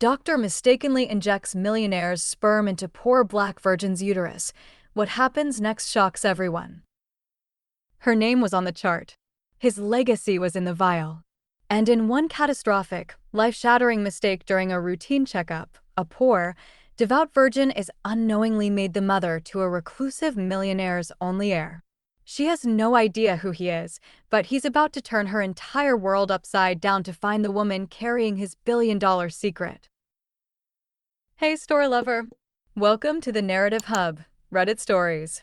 Doctor mistakenly injects millionaire's sperm into poor black virgin's uterus. What happens next shocks everyone. Her name was on the chart. His legacy was in the vial. And in one catastrophic, life-shattering mistake during a routine checkup, a poor, devout virgin is unknowingly made the mother to a reclusive millionaire's only heir. She has no idea who he is, but he's about to turn her entire world upside down to find the woman carrying his billion-dollar secret. Hey, story lover! Welcome to the Narrative Hub, Reddit Stories.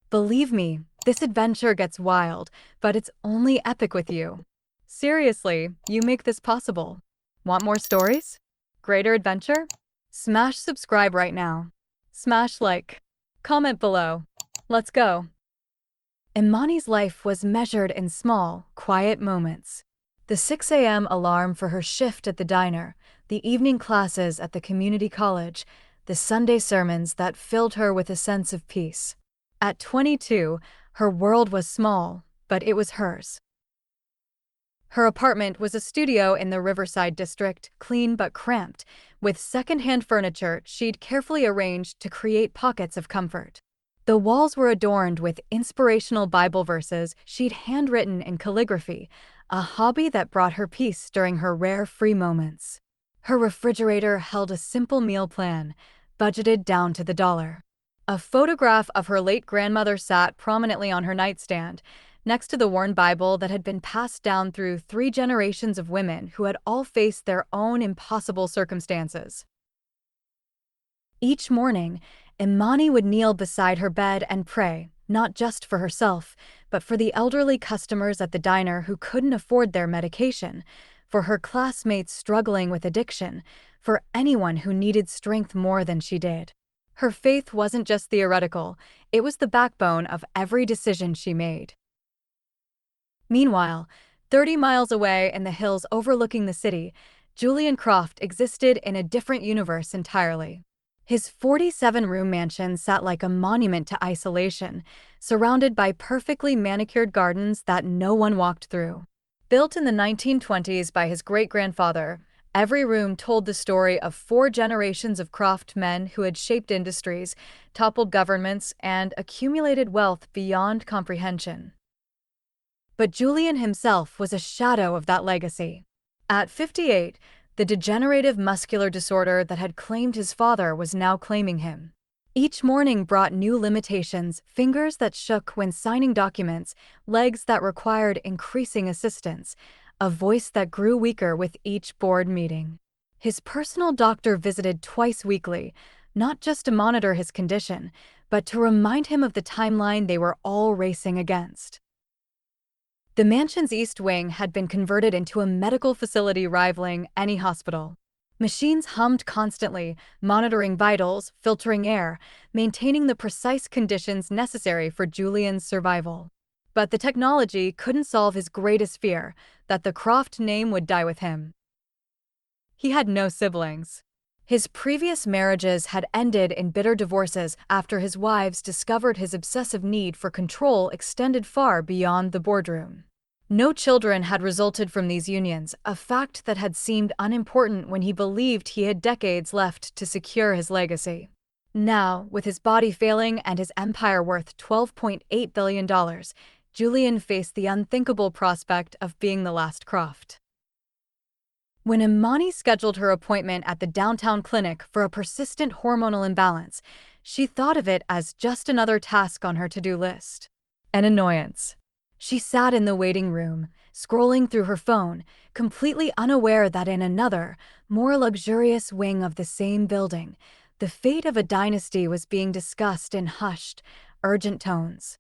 Believe me, this adventure gets wild, but it's only epic with you. Seriously, you make this possible. Want more stories? Greater adventure? Smash subscribe right now. Smash like. Comment below. Let's go. Imani's life was measured in small, quiet moments. The 6 a.m. alarm for her shift at the diner, the evening classes at the community college, the Sunday sermons that filled her with a sense of peace. At 22, her world was small, but it was hers. Her apartment was a studio in the Riverside district, clean but cramped, with second-hand furniture she'd carefully arranged to create pockets of comfort. The walls were adorned with inspirational Bible verses she'd handwritten in calligraphy, a hobby that brought her peace during her rare free moments. Her refrigerator held a simple meal plan, budgeted down to the dollar. A photograph of her late grandmother sat prominently on her nightstand, next to the worn Bible that had been passed down through 3 generations of women who had all faced their own impossible circumstances. Each morning, Imani would kneel beside her bed and pray, not just for herself, but for the elderly customers at the diner who couldn't afford their medication, for her classmates struggling with addiction, for anyone who needed strength more than she did. Her faith wasn't just theoretical, it was the backbone of every decision she made. Meanwhile, 30 miles away in the hills overlooking the city, Julian Croft existed in a different universe entirely. His 47-room mansion sat like a monument to isolation, surrounded by perfectly manicured gardens that no one walked through. Built in the 1920s by his great-grandfather, every room told the story of 4 generations of Croft men who had shaped industries, toppled governments, and accumulated wealth beyond comprehension. But Julian himself was a shadow of that legacy. At 58, the degenerative muscular disorder that had claimed his father was now claiming him. Each morning brought new limitations, fingers that shook when signing documents, legs that required increasing assistance, a voice that grew weaker with each board meeting. His personal doctor visited twice weekly, not just to monitor his condition, but to remind him of the timeline they were all racing against. The mansion's east wing had been converted into a medical facility rivaling any hospital. Machines hummed constantly, monitoring vitals, filtering air, maintaining the precise conditions necessary for Julian's survival. But the technology couldn't solve his greatest fear, that the Croft name would die with him. He had no siblings. His previous marriages had ended in bitter divorces after his wives discovered his obsessive need for control extended far beyond the boardroom. No children had resulted from these unions, a fact that had seemed unimportant when he believed he had decades left to secure his legacy. Now, with his body failing and his empire worth $12.8 billion, Julian faced the unthinkable prospect of being the last Croft. When Imani scheduled her appointment at the downtown clinic for a persistent hormonal imbalance, she thought of it as just another task on her to-do list. An annoyance. She sat in the waiting room, scrolling through her phone, completely unaware that in another, more luxurious wing of the same building, the fate of a dynasty was being discussed in hushed, urgent tones.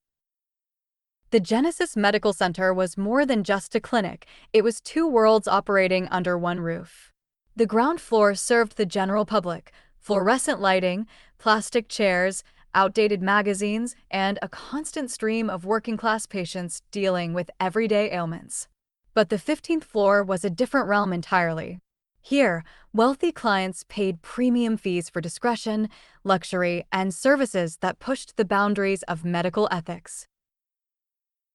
The Genesis Medical Center was more than just a clinic, it was 2 worlds operating under one roof. The ground floor served the general public, fluorescent lighting, plastic chairs, outdated magazines, and a constant stream of working-class patients dealing with everyday ailments. But the 15th floor was a different realm entirely. Here, wealthy clients paid premium fees for discretion, luxury, and services that pushed the boundaries of medical ethics.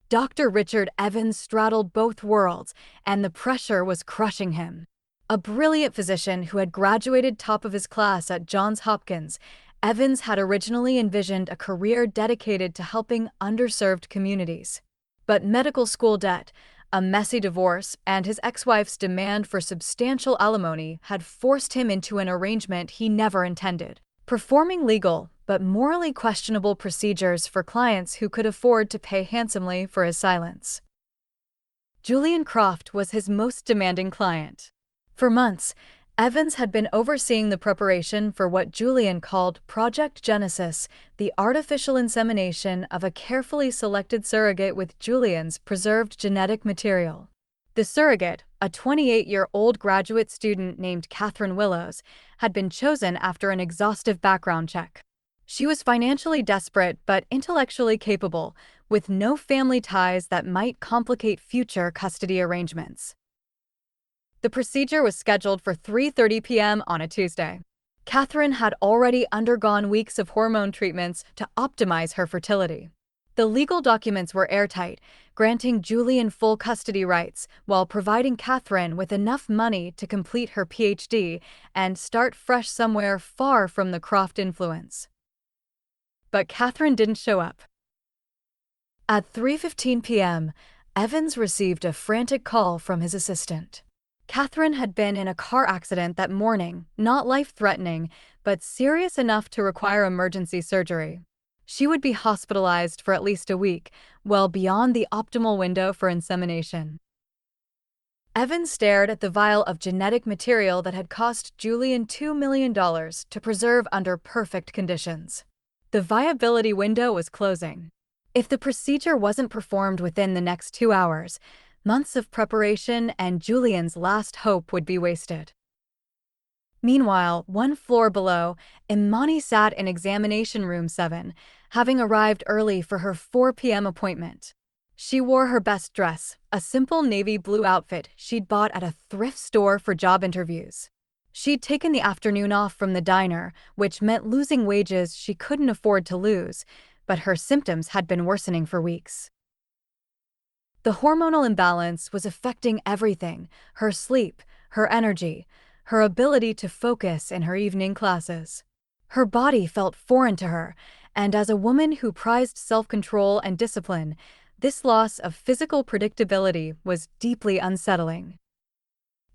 Dr. Richard Evans straddled both worlds, and the pressure was crushing him. A brilliant physician who had graduated top of his class at Johns Hopkins, Evans had originally envisioned a career dedicated to helping underserved communities. But medical school debt, a messy divorce, and his ex-wife's demand for substantial alimony had forced him into an arrangement he never intended, performing legal but morally questionable procedures for clients who could afford to pay handsomely for his silence. Julian Croft was his most demanding client. For months, Evans had been overseeing the preparation for what Julian called Project Genesis, the artificial insemination of a carefully selected surrogate with Julian's preserved genetic material. The surrogate, a 28-year-old graduate student named Catherine Willows, had been chosen after an exhaustive background check. She was financially desperate but intellectually capable, with no family ties that might complicate future custody arrangements. The procedure was scheduled for 3:30 p.m. on a Tuesday. Catherine had already undergone weeks of hormone treatments to optimize her fertility. The legal documents were airtight, granting Julian full custody rights while providing Catherine with enough money to complete her PhD and start fresh somewhere far from the Croft influence. But Catherine didn't show up. At 3:15 p.m., Evans received a frantic call from his assistant. Catherine had been in a car accident that morning, not life-threatening, but serious enough to require emergency surgery. She would be hospitalized for at least a week, well beyond the optimal window for insemination. Evans stared at the vial of genetic material that had cost Julian $2 million to preserve under perfect conditions. The viability window was closing. If the procedure wasn't performed within the next 2 hours, months of preparation and Julian's last hope would be wasted. Meanwhile, one floor below, Imani sat in examination room 7, having arrived early for her 4 p.m. appointment. She wore her best dress, a simple navy blue outfit she'd bought at a thrift store for job interviews. She'd taken the afternoon off from the diner, which meant losing wages she couldn't afford to lose, but her symptoms had been worsening for weeks. The hormonal imbalance was affecting everything: her sleep, her energy, her ability to focus in her evening classes. Her body felt foreign to her, and as a woman who prized self-control and discipline, this loss of physical predictability was deeply unsettling.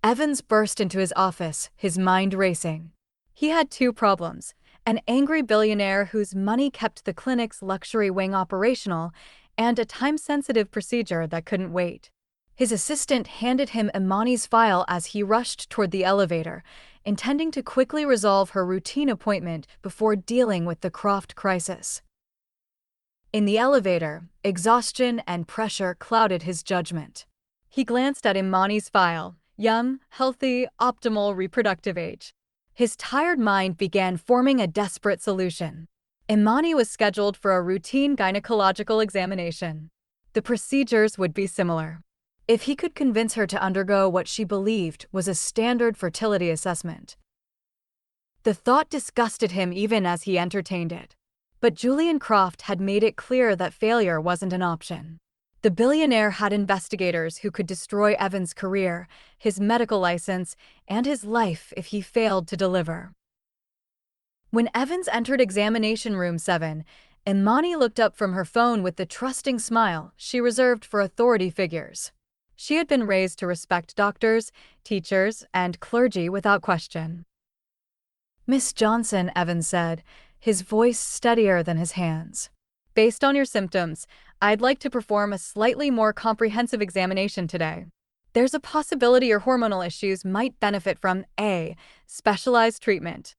Evans burst into his office, his mind racing. He had 2 problems: an angry billionaire whose money kept the clinic's luxury wing operational, and a time-sensitive procedure that couldn't wait. His assistant handed him Imani's file as he rushed toward the elevator, intending to quickly resolve her routine appointment before dealing with the Croft crisis. In the elevator, exhaustion and pressure clouded his judgment. He glanced at Imani's file: young, healthy, optimal reproductive age. His tired mind began forming a desperate solution. Imani was scheduled for a routine gynecological examination. The procedures would be similar. If he could convince her to undergo what she believed was a standard fertility assessment. The thought disgusted him even as he entertained it. But Julian Croft had made it clear that failure wasn't an option. The billionaire had investigators who could destroy Evans' career, his medical license, and his life if he failed to deliver. When Evans entered examination room 7, Imani looked up from her phone with the trusting smile she reserved for authority figures. She had been raised to respect doctors, teachers, and clergy without question. "Miss Johnson," Evans said, his voice steadier than his hands. "Based on your symptoms, I'd like to perform a slightly more comprehensive examination today. There's a possibility your hormonal issues might benefit from a specialized treatment."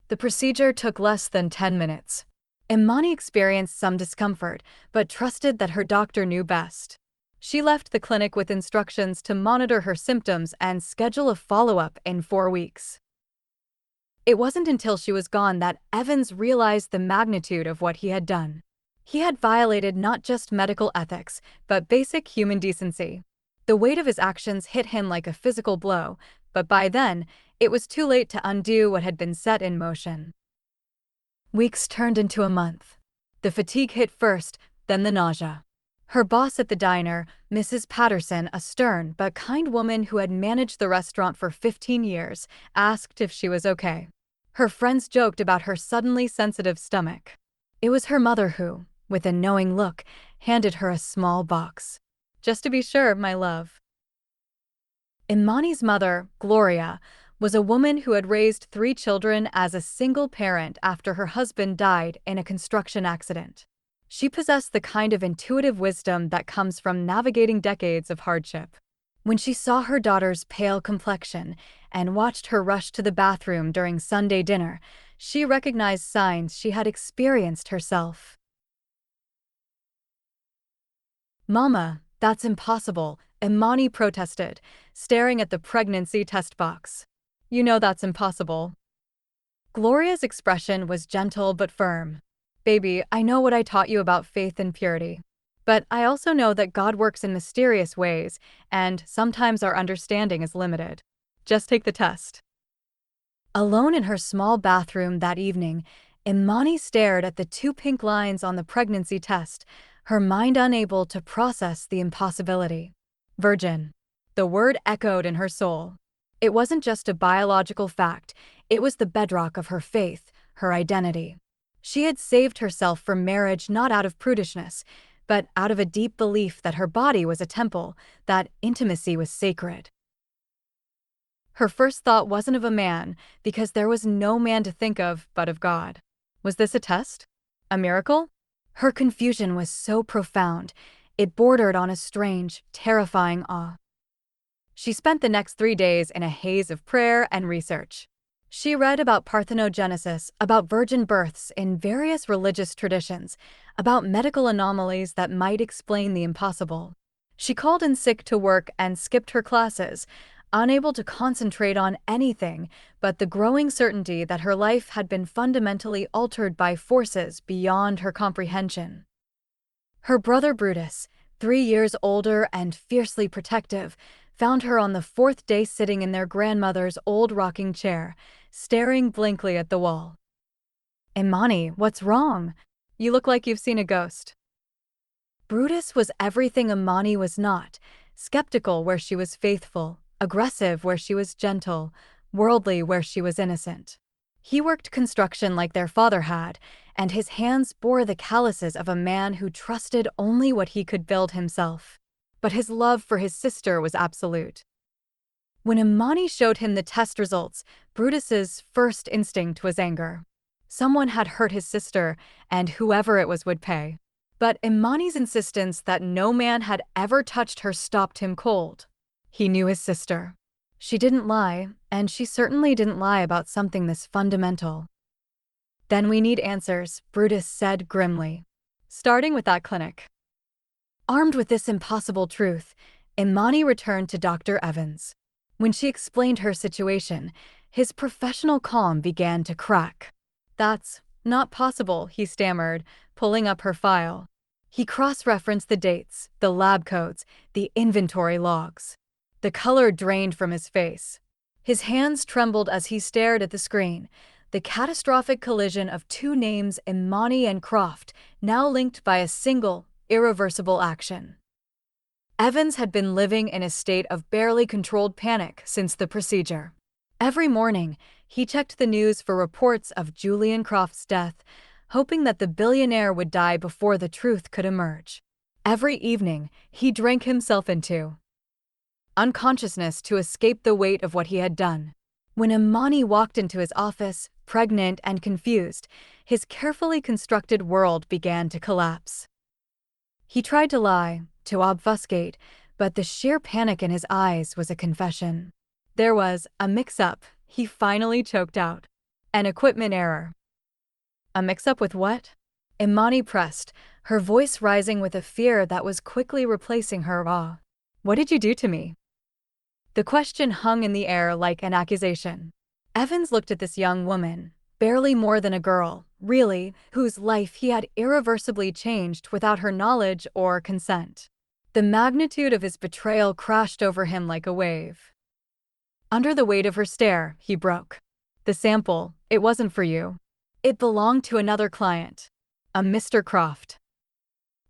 The procedure took less than 10 minutes. Imani experienced some discomfort, but trusted that her doctor knew best. She left the clinic with instructions to monitor her symptoms and schedule a follow-up in 4 weeks. It wasn't until she was gone that Evans realized the magnitude of what he had done. He had violated not just medical ethics, but basic human decency. The weight of his actions hit him like a physical blow, but by then, it was too late to undo what had been set in motion. Weeks turned into a month. The fatigue hit first, then the nausea. Her boss at the diner, Mrs. Patterson, a stern but kind woman who had managed the restaurant for 15 years, asked if she was okay. Her friends joked about her suddenly sensitive stomach. It was her mother who, with a knowing look, handed her a small box. "Just to be sure, my love." Imani's mother, Gloria, was a woman who had raised 3 children as a single parent after her husband died in a construction accident. She possessed the kind of intuitive wisdom that comes from navigating decades of hardship. When she saw her daughter's pale complexion and watched her rush to the bathroom during Sunday dinner, she recognized signs she had experienced herself. "Mama, that's impossible," Imani protested, staring at the pregnancy test box. "You know that's impossible." Gloria's expression was gentle but firm. "Baby, I know what I taught you about faith and purity. But I also know that God works in mysterious ways, and sometimes our understanding is limited. Just take the test." Alone in her small bathroom that evening, Imani stared at the 2 pink lines on the pregnancy test, her mind unable to process the impossibility. Virgin. The word echoed in her soul. It wasn't just a biological fact, it was the bedrock of her faith, her identity. She had saved herself from marriage not out of prudishness, but out of a deep belief that her body was a temple, that intimacy was sacred. Her first thought wasn't of a man, because there was no man to think of but of God. Was this a test? A miracle? Her confusion was so profound, it bordered on a strange, terrifying awe. She spent the next 3 days in a haze of prayer and research. She read about parthenogenesis, about virgin births in various religious traditions, about medical anomalies that might explain the impossible. She called in sick to work and skipped her classes, unable to concentrate on anything but the growing certainty that her life had been fundamentally altered by forces beyond her comprehension. Her brother Brutus, 3 years older and fiercely protective, found her on the 4th day sitting in their grandmother's old rocking chair, staring blankly at the wall. "Imani, what's wrong? You look like you've seen a ghost." Brutus was everything Imani was not, skeptical where she was faithful, aggressive where she was gentle, worldly where she was innocent. He worked construction like their father had, and his hands bore the calluses of a man who trusted only what he could build himself. But his love for his sister was absolute. When Imani showed him the test results, Brutus's first instinct was anger. Someone had hurt his sister, and whoever it was would pay. But Imani's insistence that no man had ever touched her stopped him cold. He knew his sister. She didn't lie, and she certainly didn't lie about something this fundamental. "Then we need answers," Brutus said grimly. "Starting with that clinic." Armed with this impossible truth, Imani returned to Dr. Evans. When she explained her situation, his professional calm began to crack. "That's not possible," he stammered, pulling up her file. He cross-referenced the dates, the lab codes, the inventory logs. The color drained from his face. His hands trembled as he stared at the screen, the catastrophic collision of 2 names, Imani and Croft, now linked by a single, irreversible action. Evans had been living in a state of barely controlled panic since the procedure. Every morning, he checked the news for reports of Julian Croft's death, hoping that the billionaire would die before the truth could emerge. Every evening, he drank himself into unconsciousness to escape the weight of what he had done. When Imani walked into his office, pregnant and confused, his carefully constructed world began to collapse. He tried to lie, to obfuscate, but the sheer panic in his eyes was a confession. There was a mix-up, he finally choked out. An equipment error. "A mix-up with what?" Imani pressed, her voice rising with a fear that was quickly replacing her awe. "What did you do to me?" The question hung in the air like an accusation. Evans looked at this young woman, barely more than a girl, really, whose life he had irreversibly changed without her knowledge or consent. The magnitude of his betrayal crashed over him like a wave. Under the weight of her stare, he broke. "The sample, it wasn't for you. It belonged to another client. A Mr. Croft."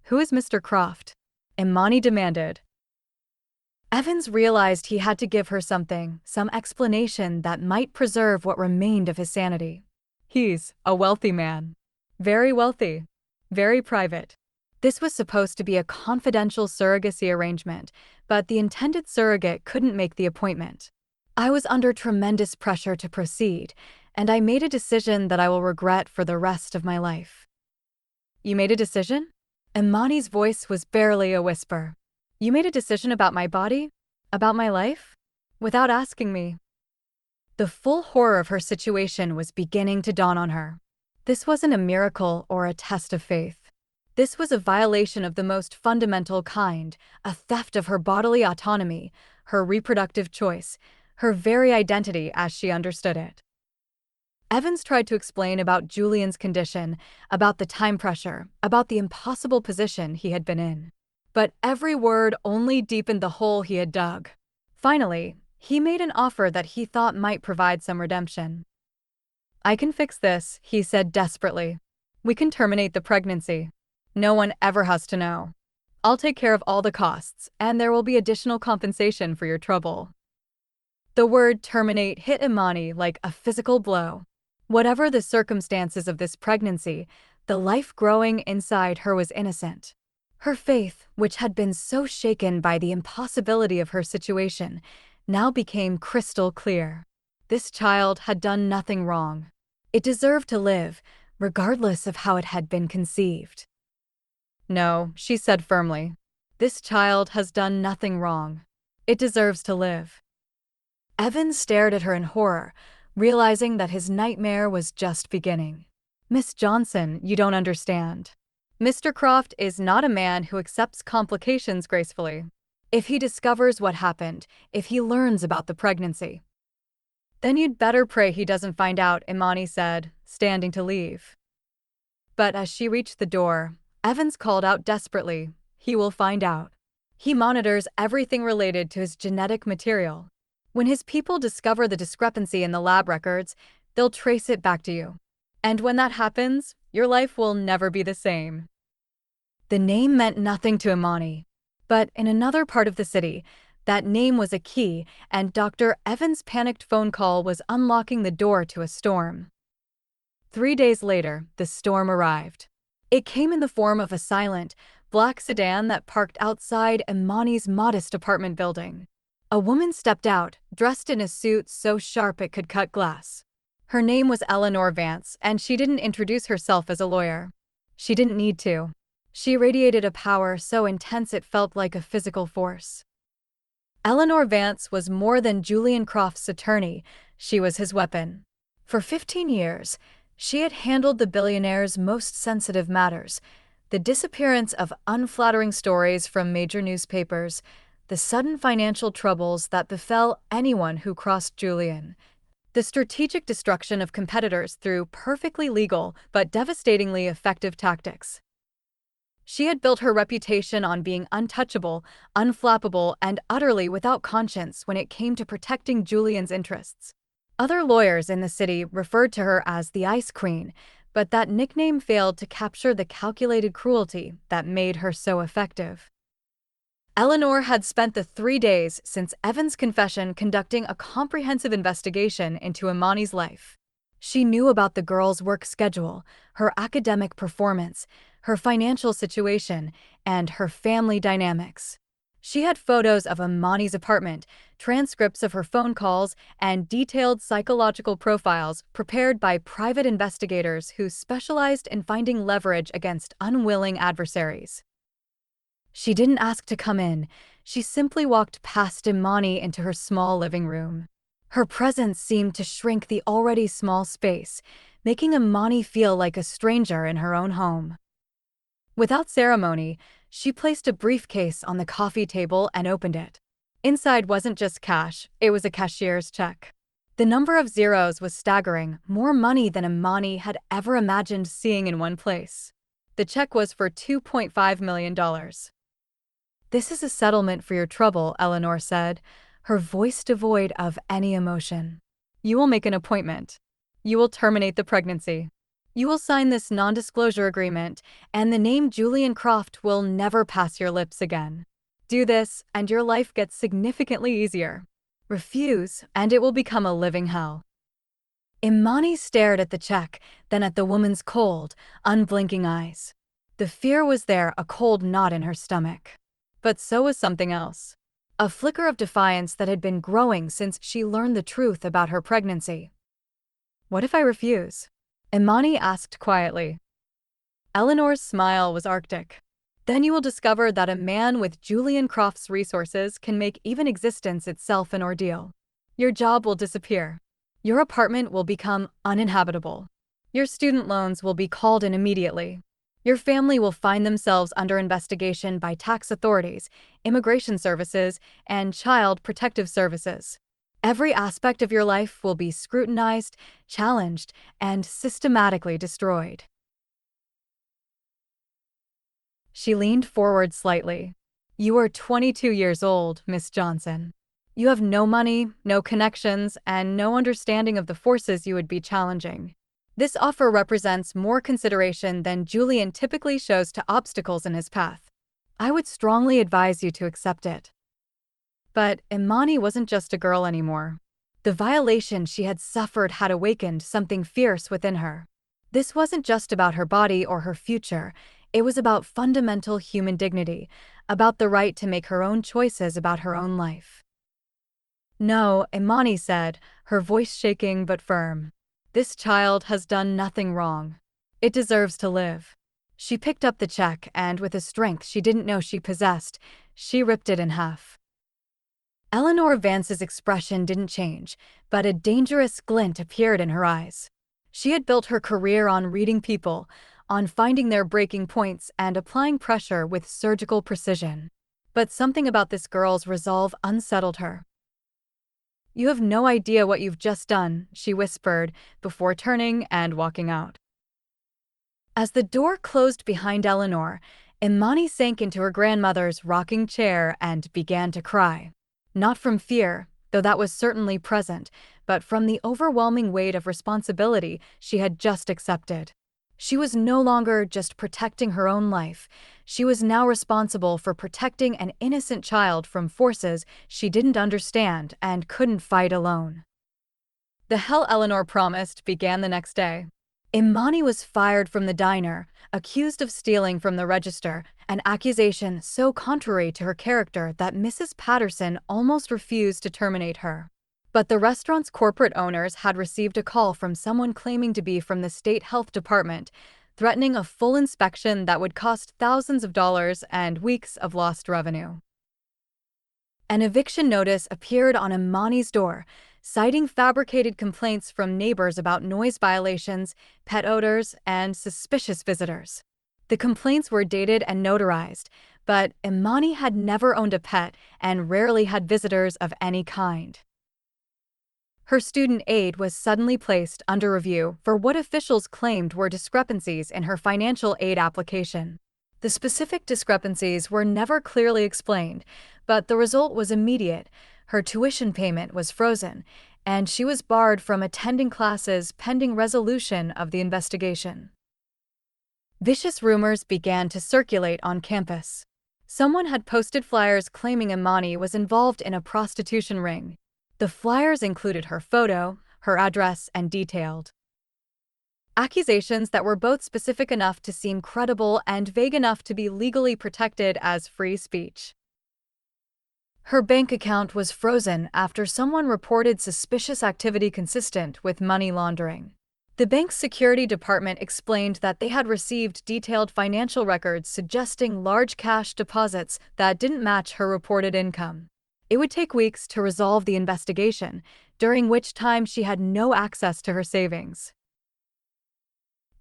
"Who is Mr. Croft?" Imani demanded. Evans realized he had to give her something, some explanation that might preserve what remained of his sanity. He's a wealthy man. Very wealthy. Very private. This was supposed to be a confidential surrogacy arrangement, but the intended surrogate couldn't make the appointment. I was under tremendous pressure to proceed, and I made a decision that I will regret for the rest of my life. You made a decision? Imani's voice was barely a whisper. You made a decision about my body? About my life? Without asking me. The full horror of her situation was beginning to dawn on her. This wasn't a miracle or a test of faith. This was a violation of the most fundamental kind, a theft of her bodily autonomy, her reproductive choice, her very identity as she understood it. Evans tried to explain about Julian's condition, about the time pressure, about the impossible position he had been in. But every word only deepened the hole he had dug. Finally, he made an offer that he thought might provide some redemption. I can fix this, he said desperately. We can terminate the pregnancy. No one ever has to know. I'll take care of all the costs, and there will be additional compensation for your trouble. The word terminate hit Imani like a physical blow. Whatever the circumstances of this pregnancy, the life growing inside her was innocent. Her faith, which had been so shaken by the impossibility of her situation, now became crystal clear. This child had done nothing wrong. It deserved to live, regardless of how it had been conceived. No, she said firmly. This child has done nothing wrong. It deserves to live. Evans stared at her in horror, realizing that his nightmare was just beginning. Miss Johnson, you don't understand. Mr. Croft is not a man who accepts complications gracefully. If he discovers what happened, if he learns about the pregnancy, then you'd better pray he doesn't find out, Imani said, standing to leave. But as she reached the door, Evans called out desperately, he will find out. He monitors everything related to his genetic material. When his people discover the discrepancy in the lab records, they'll trace it back to you. And when that happens, your life will never be the same. The name meant nothing to Imani. But in another part of the city, that name was a key, and Dr. Evans' panicked phone call was unlocking the door to a storm. 3 days later, the storm arrived. It came in the form of a silent, black sedan that parked outside Imani's modest apartment building. A woman stepped out, dressed in a suit so sharp it could cut glass. Her name was Eleanor Vance, and she didn't introduce herself as a lawyer. She didn't need to. She radiated a power so intense it felt like a physical force. Eleanor Vance was more than Julian Croft's attorney, she was his weapon. For 15 years, she had handled the billionaire's most sensitive matters, the disappearance of unflattering stories from major newspapers, the sudden financial troubles that befell anyone who crossed Julian, the strategic destruction of competitors through perfectly legal but devastatingly effective tactics. She had built her reputation on being untouchable, unflappable, and utterly without conscience when it came to protecting Julian's interests. Other lawyers in the city referred to her as the Ice Queen, but that nickname failed to capture the calculated cruelty that made her so effective. Eleanor had spent the 3 days since Evan's confession conducting a comprehensive investigation into Imani's life. She knew about the girl's work schedule, her academic performance, her financial situation, and her family dynamics. She had photos of Imani's apartment, transcripts of her phone calls, and detailed psychological profiles prepared by private investigators who specialized in finding leverage against unwilling adversaries. She didn't ask to come in. She simply walked past Imani into her small living room. Her presence seemed to shrink the already small space, making Imani feel like a stranger in her own home. Without ceremony, she placed a briefcase on the coffee table and opened it. Inside wasn't just cash, it was a cashier's check. The number of zeros was staggering, more money than Imani had ever imagined seeing in one place. The check was for $2.5 million. This is a settlement for your trouble, Eleanor said, her voice devoid of any emotion. You will make an appointment. You will terminate the pregnancy. You will sign this non-disclosure agreement, and the name Julian Croft will never pass your lips again. Do this, and your life gets significantly easier. Refuse, and it will become a living hell. Imani stared at the check, then at the woman's cold, unblinking eyes. The fear was there, a cold knot in her stomach. But so was something else. A flicker of defiance that had been growing since she learned the truth about her pregnancy. What if I refuse? Imani asked quietly. Eleanor's smile was arctic. Then you will discover that a man with Julian Croft's resources can make even existence itself an ordeal. Your job will disappear. Your apartment will become uninhabitable. Your student loans will be called in immediately. Your family will find themselves under investigation by tax authorities, immigration services, and child protective services. Every aspect of your life will be scrutinized, challenged, and systematically destroyed. She leaned forward slightly. You are 22 years old, Miss Johnson. You have no money, no connections, and no understanding of the forces you would be challenging. This offer represents more consideration than Julian typically shows to obstacles in his path. I would strongly advise you to accept it. But Imani wasn't just a girl anymore. The violation she had suffered had awakened something fierce within her. This wasn't just about her body or her future. It was about fundamental human dignity, about the right to make her own choices about her own life. No, Imani said, her voice shaking but firm. This child has done nothing wrong. It deserves to live. She picked up the check and, with a strength she didn't know she possessed, she ripped it in half. Eleanor Vance's expression didn't change, but a dangerous glint appeared in her eyes. She had built her career on reading people, on finding their breaking points and applying pressure with surgical precision. But something about this girl's resolve unsettled her. You have no idea what you've just done, she whispered, before turning and walking out. As the door closed behind Eleanor, Imani sank into her grandmother's rocking chair and began to cry. Not from fear, though that was certainly present, but from the overwhelming weight of responsibility she had just accepted. She was no longer just protecting her own life. She was now responsible for protecting an innocent child from forces she didn't understand and couldn't fight alone. The hell Eleanor promised began the next day. Imani was fired from the diner, accused of stealing from the register, an accusation so contrary to her character that Mrs. Patterson almost refused to terminate her. But the restaurant's corporate owners had received a call from someone claiming to be from the state health department, threatening a full inspection that would cost thousands of dollars and weeks of lost revenue. An eviction notice appeared on Imani's door, citing fabricated complaints from neighbors about noise violations, pet odors, and suspicious visitors. The complaints were dated and notarized, but Imani had never owned a pet and rarely had visitors of any kind. Her student aid was suddenly placed under review for what officials claimed were discrepancies in her financial aid application. The specific discrepancies were never clearly explained, but the result was immediate. Her tuition payment was frozen, and she was barred from attending classes pending resolution of the investigation. Vicious rumors began to circulate on campus. Someone had posted flyers claiming Imani was involved in a prostitution ring. The flyers included her photo, her address, and detailed accusations that were both specific enough to seem credible and vague enough to be legally protected as free speech. Her bank account was frozen after someone reported suspicious activity consistent with money laundering. The bank's security department explained that they had received detailed financial records suggesting large cash deposits that didn't match her reported income. It would take weeks to resolve the investigation, during which time she had no access to her savings.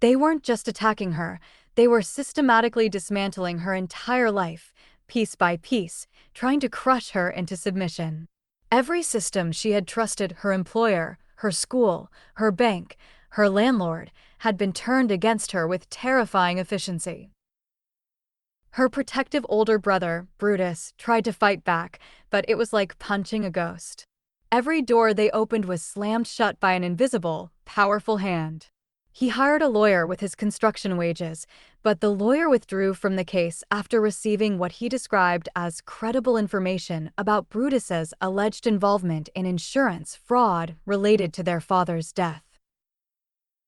They weren't just attacking her, they were systematically dismantling her entire life, piece by piece, trying to crush her into submission. Every system she had trusted, her employer, her school, her bank, her landlord, had been turned against her with terrifying efficiency. Her protective older brother, Brutus, tried to fight back, but it was like punching a ghost. Every door they opened was slammed shut by an invisible, powerful hand. He hired a lawyer with his construction wages, but the lawyer withdrew from the case after receiving what he described as credible information about Brutus's alleged involvement in insurance fraud related to their father's death.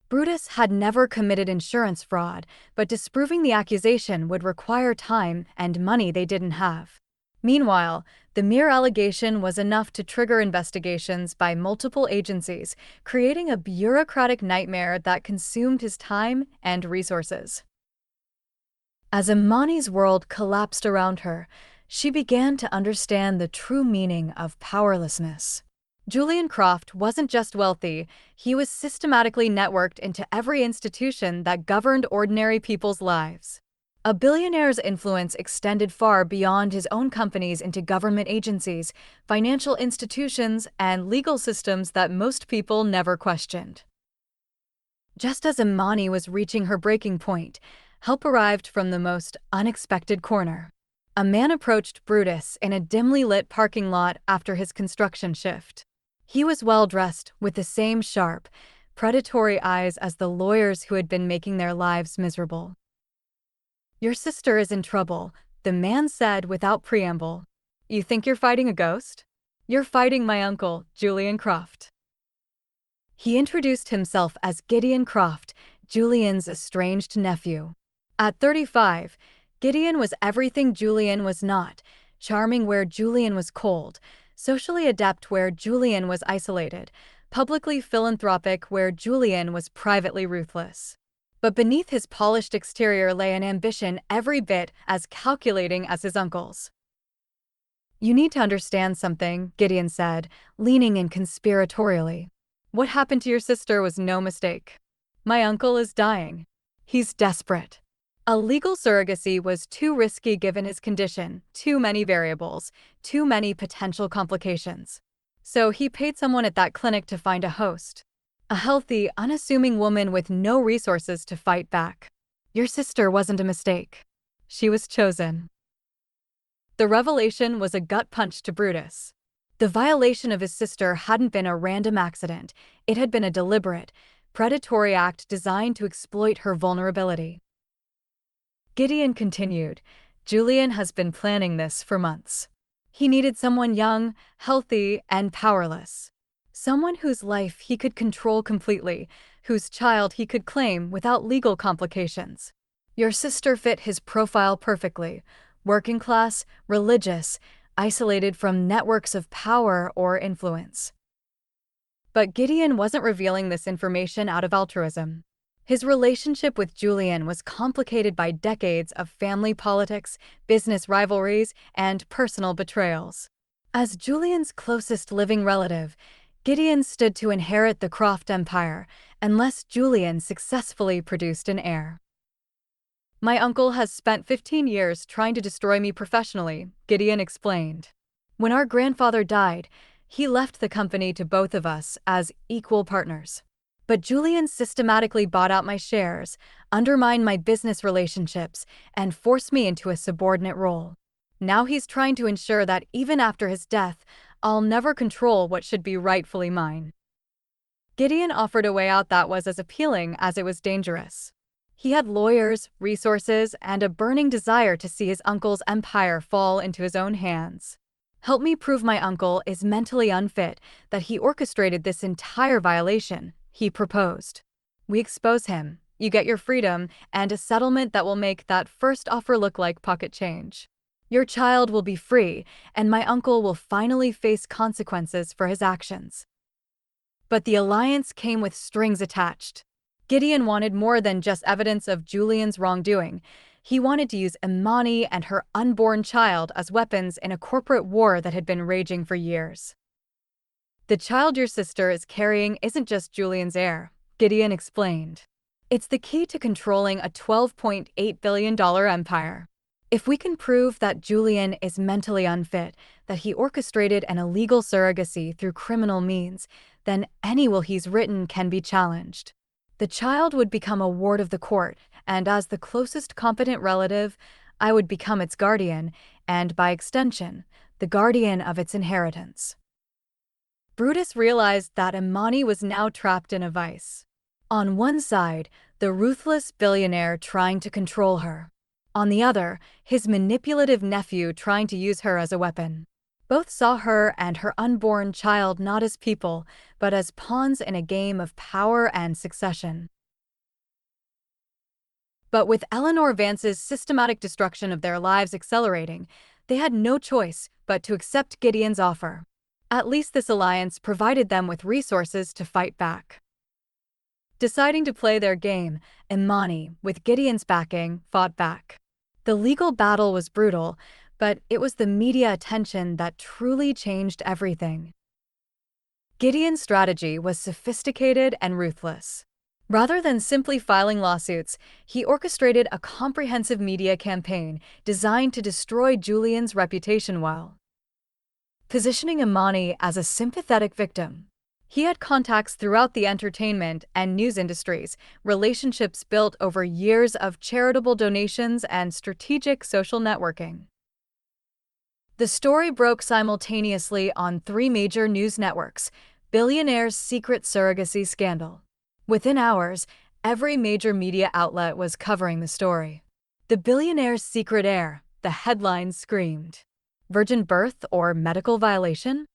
Brutus had never committed insurance fraud, but disproving the accusation would require time and money they didn't have. Meanwhile, the mere allegation was enough to trigger investigations by multiple agencies, creating a bureaucratic nightmare that consumed his time and resources. As Imani's world collapsed around her, she began to understand the true meaning of powerlessness. Julian Croft wasn't just wealthy, he was systematically networked into every institution that governed ordinary people's lives. A billionaire's influence extended far beyond his own companies into government agencies, financial institutions, and legal systems that most people never questioned. Just as Imani was reaching her breaking point, help arrived from the most unexpected corner. A man approached Brutus in a dimly lit parking lot after his construction shift. He was well-dressed, with the same sharp, predatory eyes as the lawyers who had been making their lives miserable. "Your sister is in trouble," the man said without preamble. "You think you're fighting a ghost? You're fighting my uncle, Julian Croft." He introduced himself as Gideon Croft, Julian's estranged nephew. At 35, Gideon was everything Julian was not, charming where Julian was cold, socially adept where Julian was isolated, publicly philanthropic where Julian was privately ruthless. But beneath his polished exterior lay an ambition every bit as calculating as his uncle's. "You need to understand something," Gideon said, leaning in conspiratorially. "What happened to your sister was no mistake. My uncle is dying. He's desperate. A legal surrogacy was too risky given his condition, too many variables, too many potential complications. So he paid someone at that clinic to find a host. A healthy, unassuming woman with no resources to fight back. Your sister wasn't a mistake. She was chosen." The revelation was a gut punch to Brutus. The violation of his sister hadn't been a random accident, it had been a deliberate, predatory act designed to exploit her vulnerability. Gideon continued, "Julian has been planning this for months. He needed someone young, healthy, and powerless. Someone whose life he could control completely, whose child he could claim without legal complications. Your sister fit his profile perfectly: working class, religious, isolated from networks of power or influence." But Gideon wasn't revealing this information out of altruism. His relationship with Julian was complicated by decades of family politics, business rivalries, and personal betrayals. As Julian's closest living relative, Gideon stood to inherit the Croft empire unless Julian successfully produced an heir. "My uncle has spent 15 years trying to destroy me professionally," Gideon explained. "When our grandfather died, he left the company to both of us as equal partners. But Julian systematically bought out my shares, undermined my business relationships, and forced me into a subordinate role. Now he's trying to ensure that even after his death, I'll never control what should be rightfully mine." Gideon offered a way out that was as appealing as it was dangerous. He had lawyers, resources, and a burning desire to see his uncle's empire fall into his own hands. "Help me prove my uncle is mentally unfit, that he orchestrated this entire violation," he proposed. "We expose him, you get your freedom, and a settlement that will make that first offer look like pocket change. Your child will be free, and my uncle will finally face consequences for his actions." But the alliance came with strings attached. Gideon wanted more than just evidence of Julian's wrongdoing. He wanted to use Imani and her unborn child as weapons in a corporate war that had been raging for years. "The child your sister is carrying isn't just Julian's heir," Gideon explained. "It's the key to controlling a $12.8 billion empire. If we can prove that Julian is mentally unfit, that he orchestrated an illegal surrogacy through criminal means, then any will he's written can be challenged. The child would become a ward of the court, and as the closest competent relative, I would become its guardian, and by extension, the guardian of its inheritance." Brutus realized that Imani was now trapped in a vice. On one side, the ruthless billionaire trying to control her. On the other, his manipulative nephew trying to use her as a weapon. Both saw her and her unborn child not as people, but as pawns in a game of power and succession. But with Eleanor Vance's systematic destruction of their lives accelerating, they had no choice but to accept Gideon's offer. At least this alliance provided them with resources to fight back. Deciding to play their game, Imani, with Gideon's backing, fought back. The legal battle was brutal, but it was the media attention that truly changed everything. Gideon's strategy was sophisticated and ruthless. Rather than simply filing lawsuits, he orchestrated a comprehensive media campaign designed to destroy Julian's reputation while positioning Imani as a sympathetic victim. He had contacts throughout the entertainment and news industries, relationships built over years of charitable donations and strategic social networking. The story broke simultaneously on 3 major news networks: Billionaire's secret surrogacy scandal. Within hours, every major media outlet was covering the story. The billionaire's secret heir, the headlines screamed. Virgin birth or medical violation?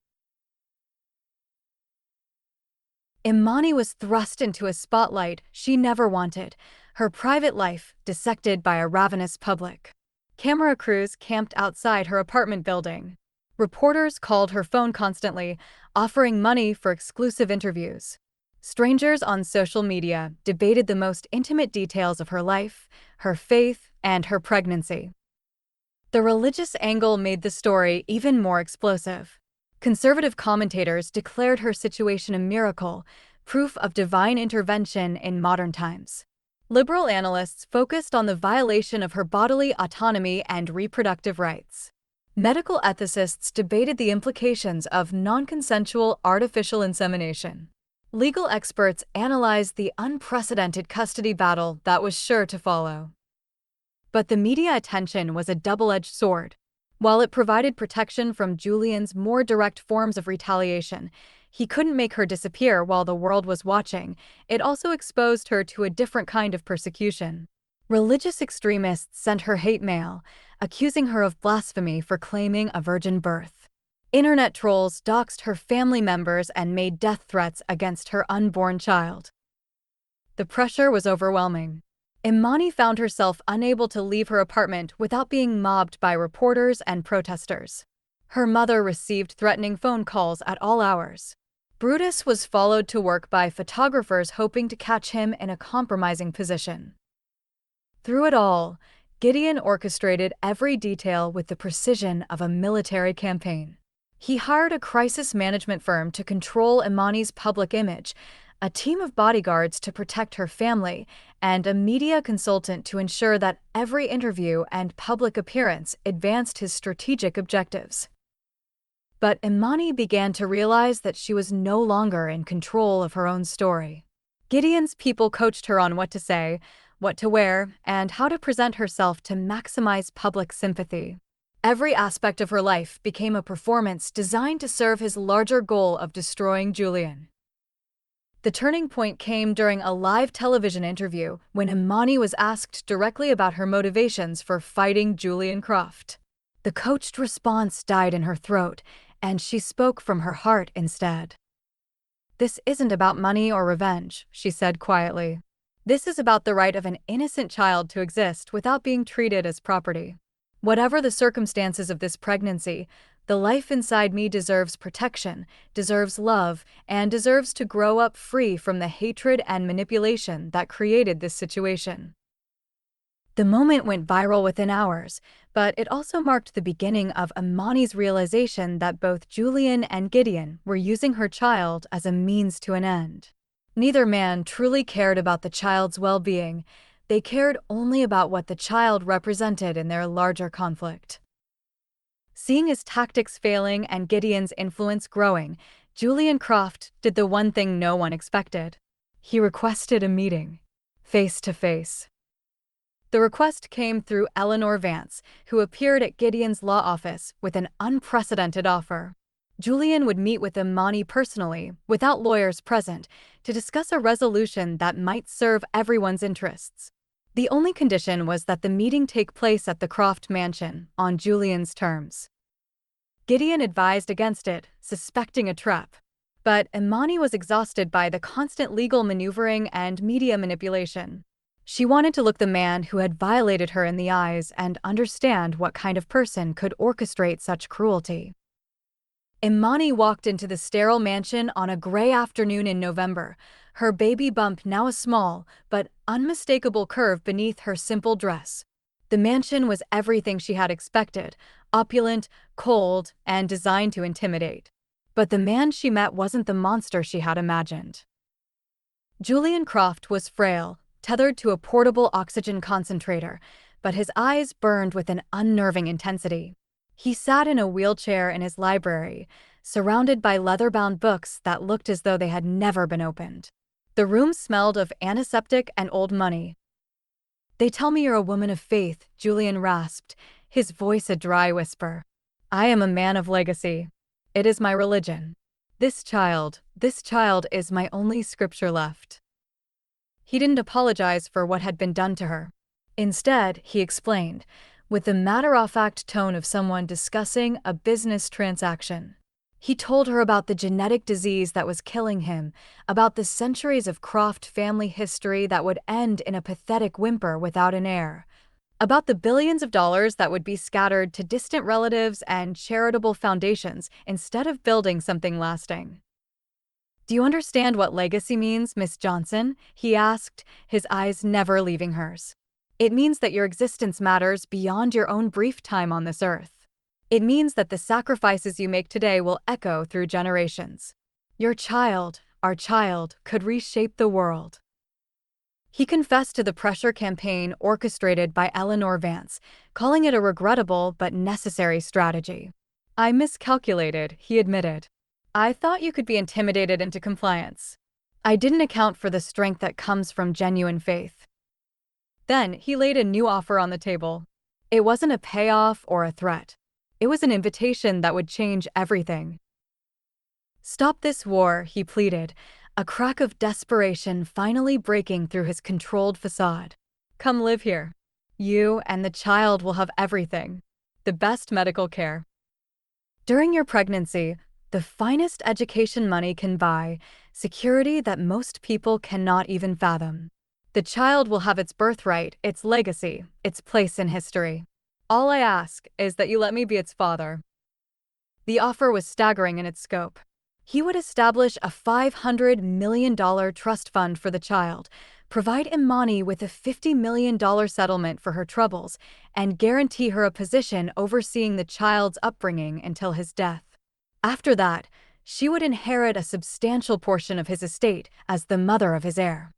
Imani was thrust into a spotlight she never wanted, her private life dissected by a ravenous public. Camera crews camped outside her apartment building. Reporters called her phone constantly, offering money for exclusive interviews. Strangers on social media debated the most intimate details of her life, her faith, and her pregnancy. The religious angle made the story even more explosive. Conservative commentators declared her situation a miracle, proof of divine intervention in modern times. Liberal analysts focused on the violation of her bodily autonomy and reproductive rights. Medical ethicists debated the implications of non-consensual artificial insemination. Legal experts analyzed the unprecedented custody battle that was sure to follow. But the media attention was a double-edged sword. While it provided protection from Julian's more direct forms of retaliation, he couldn't make her disappear while the world was watching. It also exposed her to a different kind of persecution. Religious extremists sent her hate mail, accusing her of blasphemy for claiming a virgin birth. Internet trolls doxed her family members and made death threats against her unborn child. The pressure was overwhelming. Imani found herself unable to leave her apartment without being mobbed by reporters and protesters. Her mother received threatening phone calls at all hours. Brutus was followed to work by photographers hoping to catch him in a compromising position. Through it all, Gideon orchestrated every detail with the precision of a military campaign. He hired a crisis management firm to control Imani's public image, a team of bodyguards to protect her family, and a media consultant to ensure that every interview and public appearance advanced his strategic objectives. But Imani began to realize that she was no longer in control of her own story. Gideon's people coached her on what to say, what to wear, and how to present herself to maximize public sympathy. Every aspect of her life became a performance designed to serve his larger goal of destroying Julian. The turning point came during a live television interview when Imani was asked directly about her motivations for fighting Julian Croft. The coached response died in her throat, and she spoke from her heart instead. "This isn't about money or revenge," she said quietly. "This is about the right of an innocent child to exist without being treated as property. Whatever the circumstances of this pregnancy, the life inside me deserves protection, deserves love, and deserves to grow up free from the hatred and manipulation that created this situation." The moment went viral within hours, but it also marked the beginning of Imani's realization that both Julian and Gideon were using her child as a means to an end. Neither man truly cared about the child's well-being. They cared only about what the child represented in their larger conflict. Seeing his tactics failing and Gideon's influence growing, Julian Croft did the one thing no one expected. He requested a meeting, face to face. The request came through Eleanor Vance, who appeared at Gideon's law office with an unprecedented offer. Julian would meet with Imani personally, without lawyers present, to discuss a resolution that might serve everyone's interests. The only condition was that the meeting take place at the Croft mansion, on Julian's terms. Gideon advised against it, suspecting a trap. But Imani was exhausted by the constant legal maneuvering and media manipulation. She wanted to look the man who had violated her in the eyes and understand what kind of person could orchestrate such cruelty. Imani walked into the sterile mansion on a gray afternoon in November, her baby bump now a small but unmistakable curve beneath her simple dress. The mansion was everything she had expected, opulent, cold, and designed to intimidate. But the man she met wasn't the monster she had imagined. Julian Croft was frail, tethered to a portable oxygen concentrator, but his eyes burned with an unnerving intensity. He sat in a wheelchair in his library, surrounded by leather-bound books that looked as though they had never been opened. The room smelled of antiseptic and old money. "They tell me you're a woman of faith," Julian rasped, his voice a dry whisper. "I am a man of legacy. It is my religion. This child is my only scripture left." He didn't apologize for what had been done to her. Instead, he explained, with the matter-of-fact tone of someone discussing a business transaction. He told her about the genetic disease that was killing him, about the centuries of Croft family history that would end in a pathetic whimper without an heir, about the billions of dollars that would be scattered to distant relatives and charitable foundations instead of building something lasting. "Do you understand what legacy means, Miss Johnson?" he asked, his eyes never leaving hers. "It means that your existence matters beyond your own brief time on this earth. It means that the sacrifices you make today will echo through generations. Your child, our child, could reshape the world." He confessed to the pressure campaign orchestrated by Eleanor Vance, calling it a regrettable but necessary strategy. "I miscalculated," he admitted. "I thought you could be intimidated into compliance. I didn't account for the strength that comes from genuine faith." Then he laid a new offer on the table. It wasn't a payoff or a threat. It was an invitation that would change everything. "Stop this war," he pleaded, a crack of desperation finally breaking through his controlled facade. "Come live here. You and the child will have everything. The best medical care. During your pregnancy, the finest education money can buy, security that most people cannot even fathom. The child will have its birthright, its legacy, its place in history. All I ask is that you let me be its father." The offer was staggering in its scope. He would establish a $500 million trust fund for the child, provide Imani with a $50 million settlement for her troubles, and guarantee her a position overseeing the child's upbringing until his death. After that, she would inherit a substantial portion of his estate as the mother of his heir.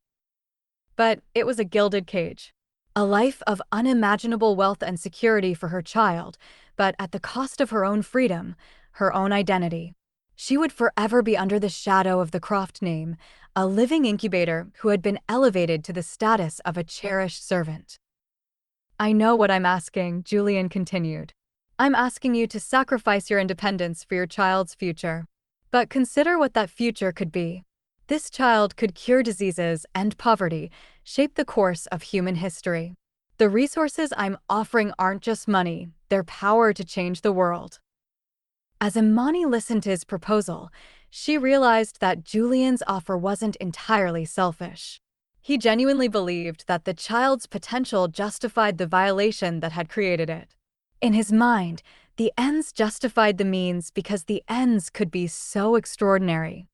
But it was a gilded cage. A life of unimaginable wealth and security for her child, but at the cost of her own freedom, her own identity. She would forever be under the shadow of the Croft name, a living incubator who had been elevated to the status of a cherished servant. "I know what I'm asking," Julian continued. "I'm asking you to sacrifice your independence for your child's future. But consider what that future could be. This child could cure diseases and poverty, shape the course of human history. The resources I'm offering aren't just money, they're power to change the world." As Imani listened to his proposal, she realized that Julian's offer wasn't entirely selfish. He genuinely believed that the child's potential justified the violation that had created it. In his mind, the ends justified the means because the ends could be so extraordinary.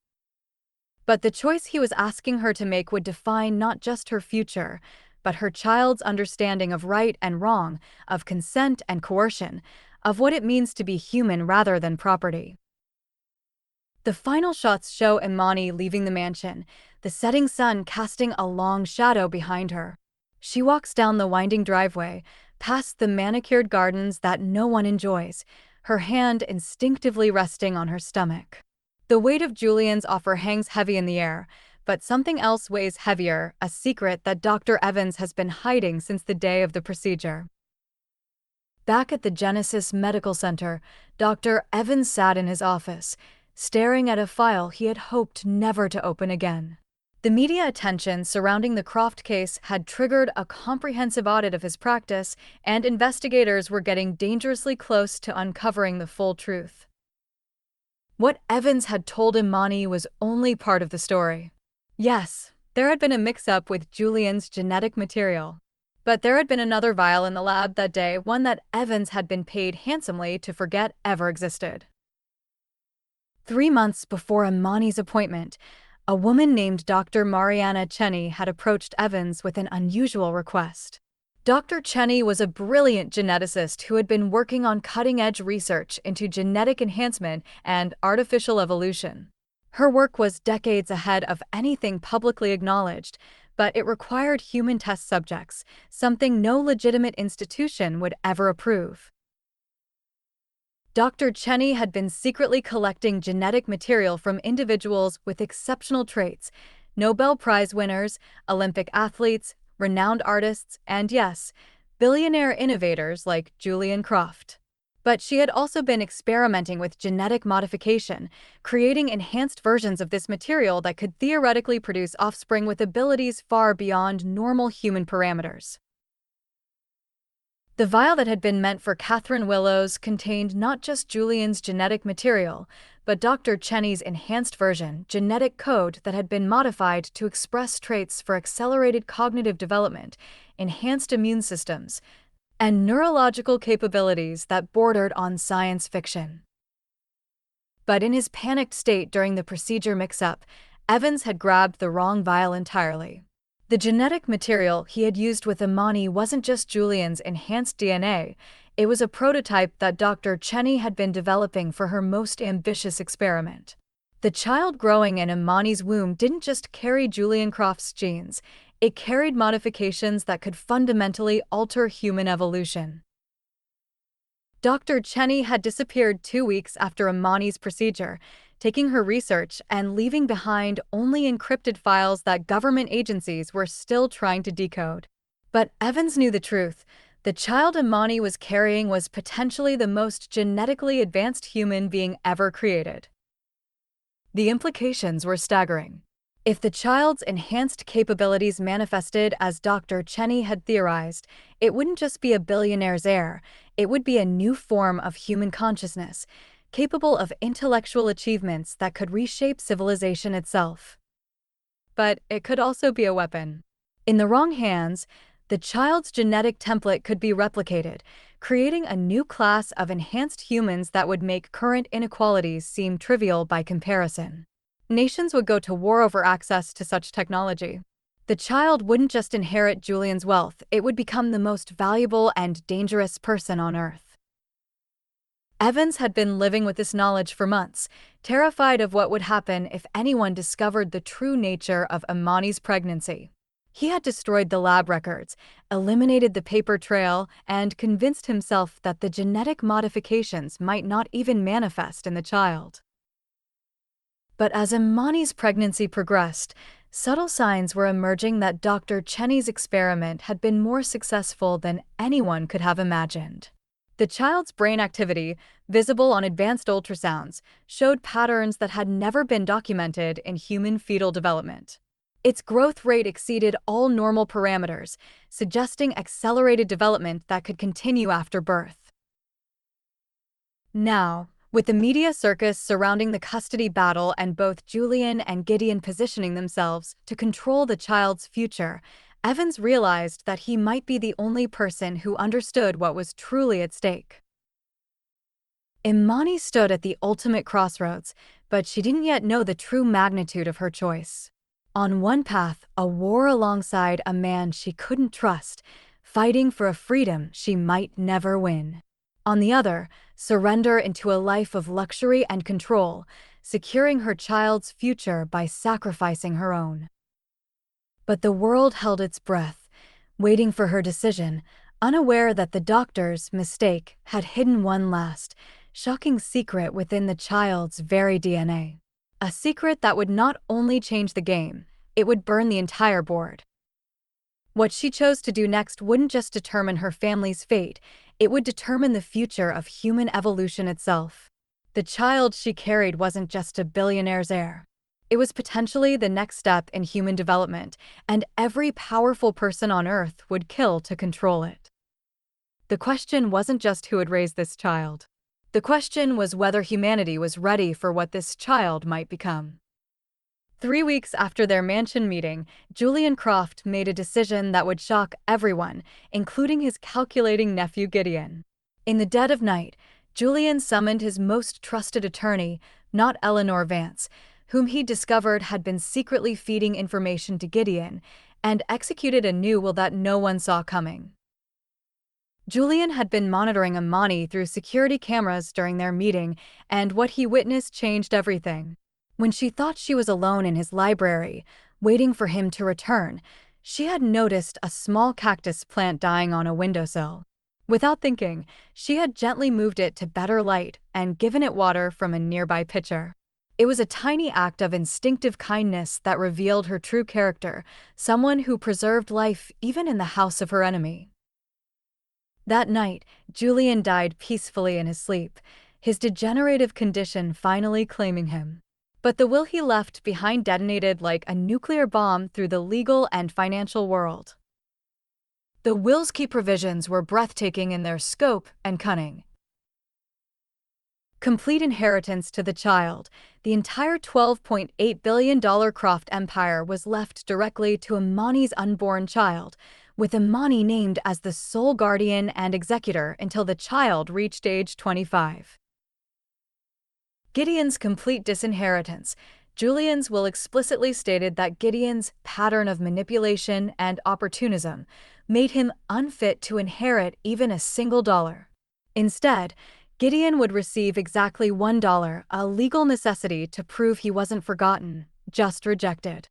But the choice he was asking her to make would define not just her future, but her child's understanding of right and wrong, of consent and coercion, of what it means to be human rather than property. The final shots show Imani leaving the mansion, the setting sun casting a long shadow behind her. She walks down the winding driveway, past the manicured gardens that no one enjoys, her hand instinctively resting on her stomach. The weight of Julian's offer hangs heavy in the air, but something else weighs heavier, a secret that Dr. Evans has been hiding since the day of the procedure. Back at the Genesis Medical Center, Dr. Evans sat in his office, staring at a file he had hoped never to open again. The media attention surrounding the Croft case had triggered a comprehensive audit of his practice, and investigators were getting dangerously close to uncovering the full truth. What Evans had told Imani was only part of the story. Yes, there had been a mix-up with Julian's genetic material. But there had been another vial in the lab that day, one that Evans had been paid handsomely to forget ever existed. 3 months before Imani's appointment, a woman named Dr. Mariana Cheney had approached Evans with an unusual request. Dr. Cheney was a brilliant geneticist who had been working on cutting-edge research into genetic enhancement and artificial evolution. Her work was decades ahead of anything publicly acknowledged, but it required human test subjects, something no legitimate institution would ever approve. Dr. Cheney had been secretly collecting genetic material from individuals with exceptional traits, Nobel Prize winners, Olympic athletes, renowned artists, and yes, billionaire innovators like Julian Croft. But she had also been experimenting with genetic modification, creating enhanced versions of this material that could theoretically produce offspring with abilities far beyond normal human parameters. The vial that had been meant for Catherine Willows contained not just Julian's genetic material, but Dr. Cheney's enhanced version, genetic code that had been modified to express traits for accelerated cognitive development, enhanced immune systems, and neurological capabilities that bordered on science fiction. But in his panicked state during the procedure mix-up, Evans had grabbed the wrong vial entirely. The genetic material he had used with Imani wasn't just Julian's enhanced DNA, it was a prototype that Dr. Cheney had been developing for her most ambitious experiment. The child growing in Imani's womb didn't just carry Julian Croft's genes, it carried modifications that could fundamentally alter human evolution. Dr. Cheney had disappeared 2 weeks after Imani's procedure, taking her research and leaving behind only encrypted files that government agencies were still trying to decode. But Evans knew the truth. The child Imani was carrying was potentially the most genetically advanced human being ever created. The implications were staggering. If the child's enhanced capabilities manifested as Dr. Cheney had theorized, it wouldn't just be a billionaire's heir, it would be a new form of human consciousness, capable of intellectual achievements that could reshape civilization itself. But it could also be a weapon. In the wrong hands, the child's genetic template could be replicated, creating a new class of enhanced humans that would make current inequalities seem trivial by comparison. Nations would go to war over access to such technology. The child wouldn't just inherit Julian's wealth, it would become the most valuable and dangerous person on Earth. Evans had been living with this knowledge for months, terrified of what would happen if anyone discovered the true nature of Imani's pregnancy. He had destroyed the lab records, eliminated the paper trail, and convinced himself that the genetic modifications might not even manifest in the child. But as Imani's pregnancy progressed, subtle signs were emerging that Dr. Cheney's experiment had been more successful than anyone could have imagined. The child's brain activity, visible on advanced ultrasounds, showed patterns that had never been documented in human fetal development. Its growth rate exceeded all normal parameters, suggesting accelerated development that could continue after birth. Now, with the media circus surrounding the custody battle and both Julian and Gideon positioning themselves to control the child's future, Evans realized that he might be the only person who understood what was truly at stake. Imani stood at the ultimate crossroads, but she didn't yet know the true magnitude of her choice. On one path, a war alongside a man she couldn't trust, fighting for a freedom she might never win. On the other, surrender into a life of luxury and control, securing her child's future by sacrificing her own. But the world held its breath, waiting for her decision, unaware that the doctor's mistake had hidden one last, shocking secret within the child's very DNA. A secret that would not only change the game, it would burn the entire board. What she chose to do next wouldn't just determine her family's fate, It would determine the future of human evolution itself. The child she carried wasn't just a billionaire's heir. It was potentially the next step in human development, and every powerful person on Earth would kill to control it. The question wasn't just who would raise this child. The question was whether humanity was ready for what this child might become. 3 weeks after their mansion meeting, Julian Croft made a decision that would shock everyone, including his calculating nephew Gideon. In the dead of night, Julian summoned his most trusted attorney, not Eleanor Vance, whom he discovered had been secretly feeding information to Gideon, and executed a new will that no one saw coming. Julian had been monitoring Amani through security cameras during their meeting, and what he witnessed changed everything. When she thought she was alone in his library, waiting for him to return, she had noticed a small cactus plant dying on a windowsill. Without thinking, she had gently moved it to better light and given it water from a nearby pitcher. It was a tiny act of instinctive kindness that revealed her true character, someone who preserved life even in the house of her enemy. That night, Julian died peacefully in his sleep, his degenerative condition finally claiming him. But the will he left behind detonated like a nuclear bomb through the legal and financial world. The will's key provisions were breathtaking in their scope and cunning. Complete inheritance to the child, the entire $12.8 billion Croft empire was left directly to Amani's unborn child, with Amani named as the sole guardian and executor until the child reached age 25. Gideon's complete disinheritance. Julian's will explicitly stated that Gideon's pattern of manipulation and opportunism made him unfit to inherit even a single dollar. Instead, Gideon would receive exactly $1, a legal necessity to prove he wasn't forgotten, just rejected.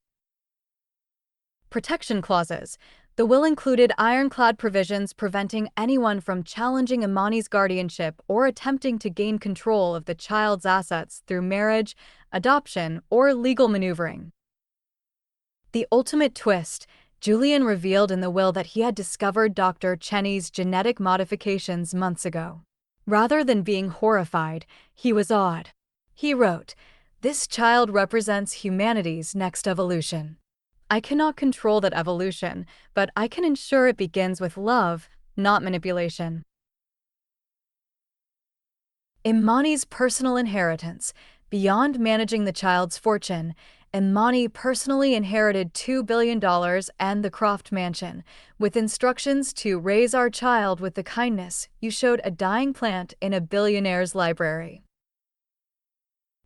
Protection clauses. The will included ironclad provisions preventing anyone from challenging Amani's guardianship or attempting to gain control of the child's assets through marriage, adoption, or legal maneuvering. The ultimate twist. Julian revealed in the will that he had discovered Dr. Cheney's genetic modifications months ago. Rather than being horrified, he was awed. He wrote, "This child represents humanity's next evolution. I cannot control that evolution, but I can ensure it begins with love, not manipulation." Imani's personal inheritance. Beyond managing the child's fortune, Imani personally inherited $2 billion and the Croft mansion, with instructions to raise our child with the kindness you showed a dying plant in a billionaire's library.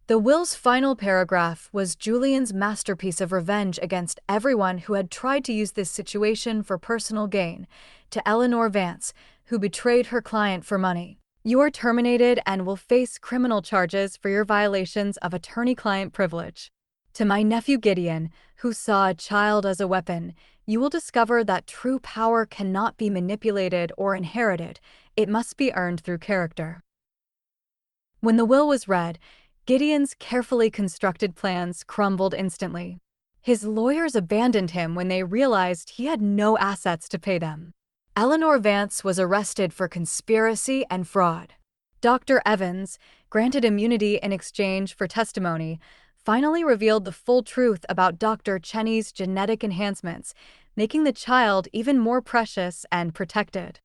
The will's final paragraph was Julian's masterpiece of revenge against everyone who had tried to use this situation for personal gain. To Eleanor Vance, who betrayed her client for money, "You are terminated and will face criminal charges for your violations of attorney-client privilege." To my nephew Gideon, who saw a child as a weapon, "You will discover that true power cannot be manipulated or inherited, it must be earned through character." When the will was read, Gideon's carefully constructed plans crumbled instantly. His lawyers abandoned him when they realized he had no assets to pay them. Eleanor Vance was arrested for conspiracy and fraud. Dr. Evans, granted immunity in exchange for testimony, finally revealed the full truth about Dr. Cheney's genetic enhancements, making the child even more precious and protected.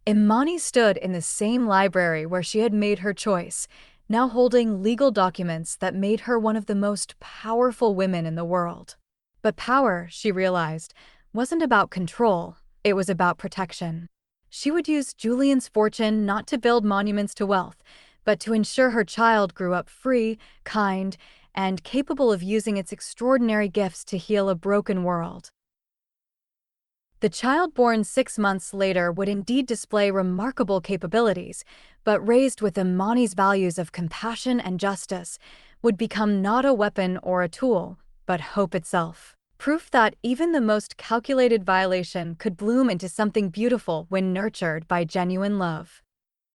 Imani stood in the same library where she had made her choice, now holding legal documents that made her one of the most powerful women in the world. But power, she realized, wasn't about control, it was about protection. She would use Julian's fortune not to build monuments to wealth, but to ensure her child grew up free, kind, and capable of using its extraordinary gifts to heal a broken world. The child born 6 months later would indeed display remarkable capabilities, but raised with Imani's values of compassion and justice, would become not a weapon or a tool, but hope itself. Proof that even the most calculated violation could bloom into something beautiful when nurtured by genuine love.